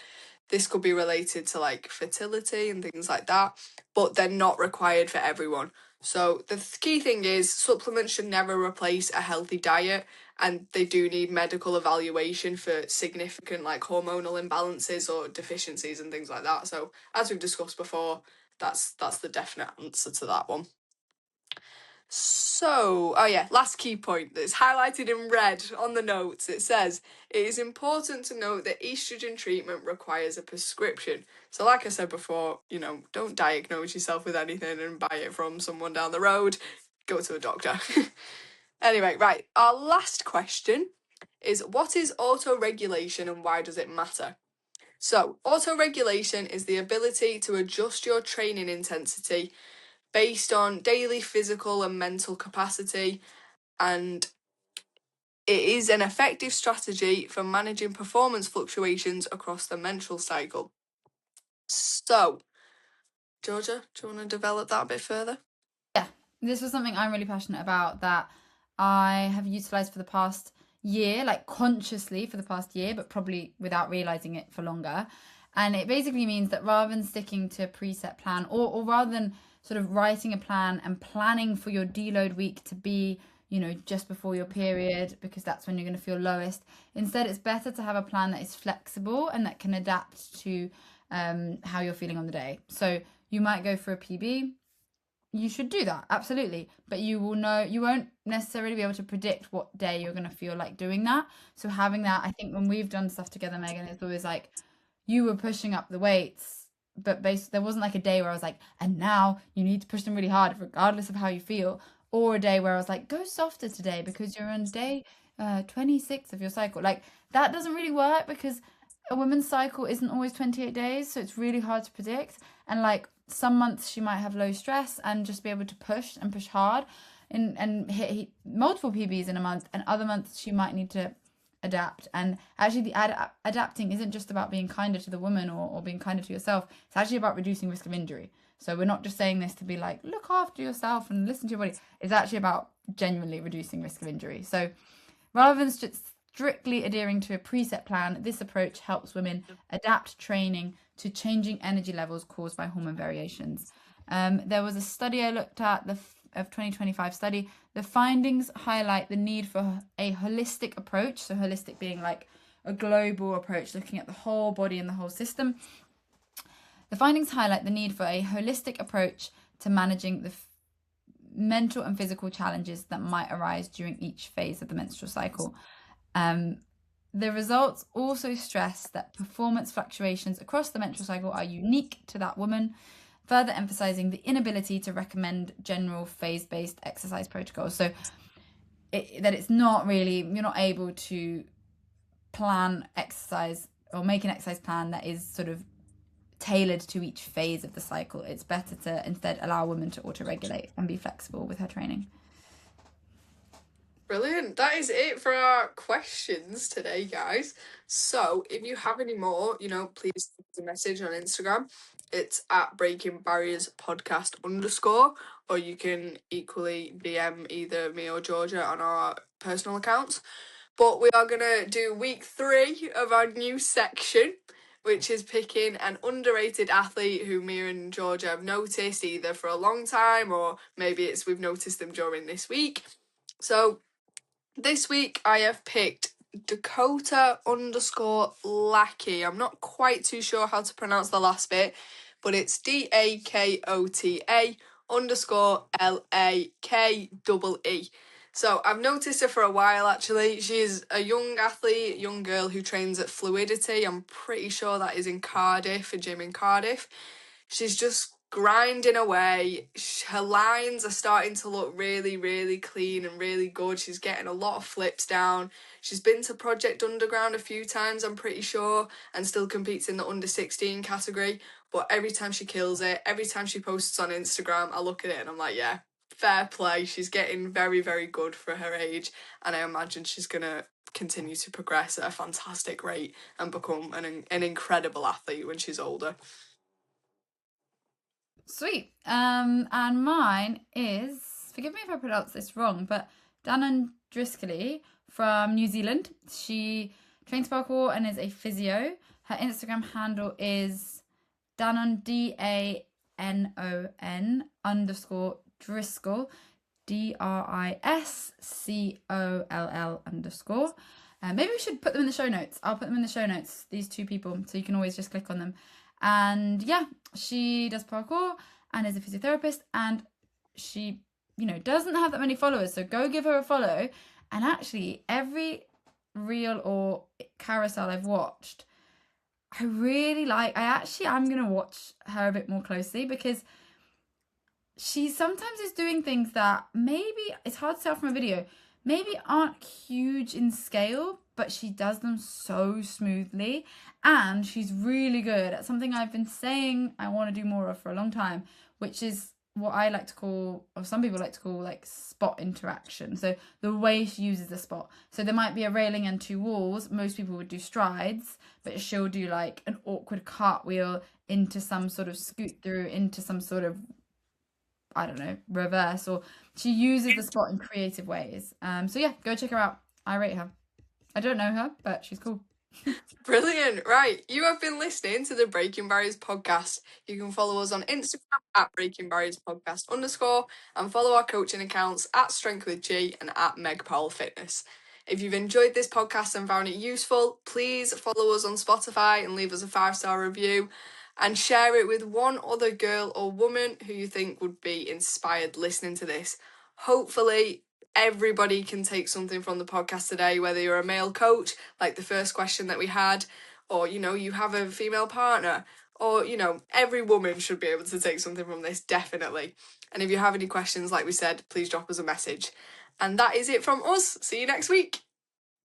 This could be related to like fertility and things like that, but they're not required for everyone. So the key thing is supplements should never replace a healthy diet, and they do need medical evaluation for significant like hormonal imbalances or deficiencies and things like that. So as we've discussed before, that's the definite answer to that one. So, oh yeah, last key point that's highlighted in red on the notes. It says, it is important to note that estrogen treatment requires a prescription. So, like I said before, don't diagnose yourself with anything and buy it from someone down the road. Go to a doctor. Anyway, right, our last question is, what is autoregulation and why does it matter? So, autoregulation is the ability to adjust your training intensity based on daily physical and mental capacity, and it is an effective strategy for managing performance fluctuations across the menstrual cycle. So, Georgia, do you want to develop that a bit further? Yeah, this was something I'm really passionate about that I have utilized for the past year, like consciously for the past year, but probably without realizing it for longer. And it basically means that rather than sticking to a preset plan, or rather than sort of writing a plan and planning for your deload week to be, just before your period, because that's when you're going to feel lowest, instead it's better to have a plan that is flexible and that can adapt to how you're feeling on the day. So you might go for a PB. You should do that, absolutely. But you won't necessarily be able to predict what day you're going to feel like doing that. So having that, I think when we've done stuff together, Megan, it's always like you were pushing up the weights, but there wasn't like a day where I was like, and now you need to push them really hard, regardless of how you feel. Or a day where I was like, go softer today because you're on day 26 of your cycle. Like that doesn't really work because a woman's cycle isn't always 28 days. So it's really hard to predict. And like some months she might have low stress and just be able to push and push hard and hit multiple PBs in a month, and other months she might need to adapt. And actually the adapting isn't just about being kinder to the woman or being kinder to yourself. It's actually about reducing risk of injury. So we're not just saying this to be like, look after yourself and listen to your body. It's actually about genuinely reducing risk of injury. So rather than strictly adhering to a preset plan, this approach helps women adapt training to changing energy levels caused by hormone variations. There was a study I looked at, of 2025 study. The findings highlight the need for a holistic approach, so holistic being like a global approach, looking at the whole body and the whole system. The findings highlight the need for a holistic approach to managing the mental and physical challenges that might arise during each phase of the menstrual cycle. The results also stress that performance fluctuations across the menstrual cycle are unique to that woman, further emphasizing the inability to recommend general phase-based exercise protocols. So that it's not really, you're not able to plan exercise or make an exercise plan that is sort of tailored to each phase of the cycle. It's better to instead allow women to auto-regulate and be flexible with her training. Brilliant. That is it for our questions today, guys. So if you have any more, please send us a message on Instagram. It's at Breaking Barriers Podcast _, or you can equally DM either me or Georgia on our personal accounts. But we are going to do week 3 of our new section, which is picking an underrated athlete who me and Georgia have noticed either for a long time or maybe we've noticed them during this week. So this week I have picked Dakota _Lackey. I'm not quite too sure how to pronounce the last bit, but it's DAKOTA _LAKEE. So I've noticed her for a while actually. She's a young athlete, young girl who trains at Fluidity. I'm pretty sure that is in Cardiff, a gym in Cardiff. She's just grinding away. Her lines are starting to look really, really clean and really good. She's getting a lot of flips down. She's been to Project Underground a few times, I'm pretty sure, and still competes in the under 16 category. But every time she kills it, every time she posts on Instagram, I look at it and I'm like, yeah, fair play. She's getting very, very good for her age, and I imagine she's going to continue to progress at a fantastic rate and become an incredible athlete when she's older. Sweet. And mine is, forgive me if I pronounce this wrong, but Danon Driscolley from New Zealand. She trains parkour and is a physio. Her Instagram handle is Danon, DANON _Driscoll, DRISCOLL_. Maybe we should put them in the show notes. I'll put them in the show notes, these two people, so you can always just click on them. And yeah, she does parkour and is a physiotherapist, and she, doesn't have that many followers, so go give her a follow. And actually, every reel or carousel I've watched, I really like. I'm going to watch her a bit more closely, because she sometimes is doing things that maybe, it's hard to tell from a video, maybe aren't huge in scale, but she does them so smoothly. And she's really good at something I've been saying I want to do more of for a long time, which is what I like to call, or some people like to call, like spot interaction. So the way she uses the spot. So there might be a railing and two walls. Most people would do strides, but she'll do like an awkward cartwheel into some sort of scoot through, into some sort of, I don't know, reverse, or she uses the spot in creative ways. So yeah, go check her out. I rate her. I don't know her, but she's cool. Brilliant. Right. You have been listening to the Breaking Barriers podcast. You can follow us on Instagram at Breaking Barriers Podcast _ and follow our coaching accounts at Strength with G and at Meg Powell Fitness. If you've enjoyed this podcast and found it useful, please follow us on Spotify and leave us a 5-star review, and share it with one other girl or woman who you think would be inspired listening to this. Hopefully, everybody can take something from the podcast today, whether you're a male coach, like the first question that we had, or, you have a female partner, or, every woman should be able to take something from this, definitely. And if you have any questions, like we said, please drop us a message. And that is it from us. See you next week.